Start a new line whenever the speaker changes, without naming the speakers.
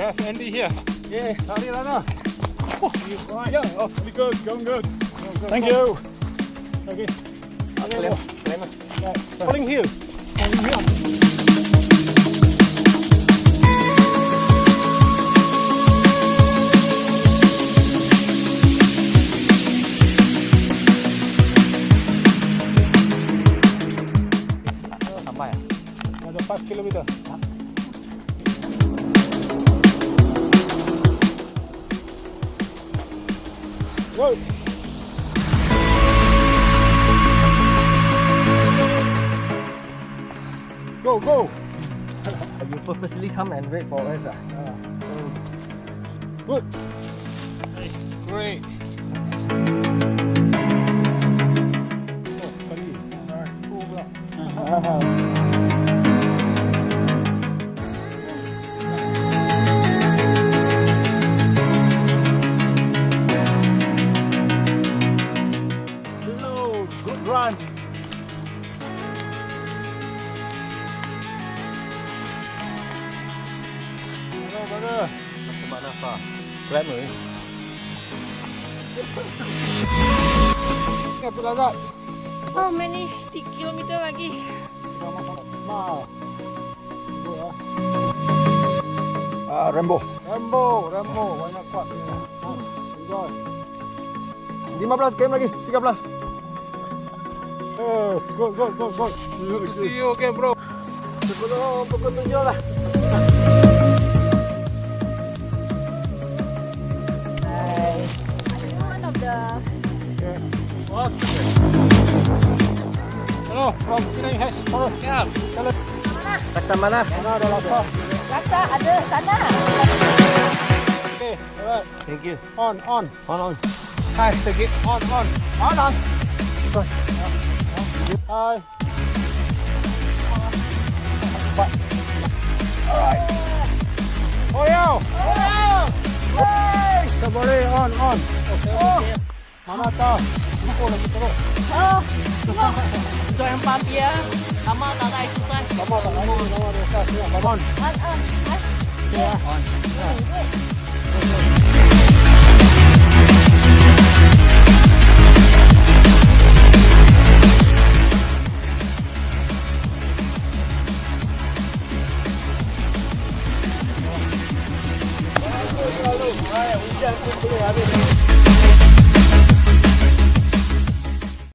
have Andy here.
Yeah, sorry Lana.
Oh, yeah, oh, pretty good, going good.
Thank you.
Okay.
Falling hill.
Sampai ya?
Ada 4 kilometer. Whoa. Go, go.
You purposely come and wait for us.
Good.
Great.
Hello, good run. Hello, brother.
Laksamana apa? Grab ni.
Happy Lazat.
How many kilometer lagi?
Smile. Rambo. Rambo. Banyak kuat. Enjoy.
15 km lagi, 13.
Yes, good.
See you again, bro.
Sebelum pukul 7 lah.
Are you one of the...
What?
Hello, from Penang Forest.
Yeah.
Laksamana.
Mana ada laksa?
Laksa ada sana.
Okay, alright.
Thank you.
On.
On.
Hi, take it.
On. Hi. Alright. Oh yeah. Boleh on. Okay. Mana tahu? Lupa lagi terus.
Oh, untuk yang papi ya. Lama tak ada ikutan.
Lama tak lagi. Lama dah start. On.
On.
Yeah. On.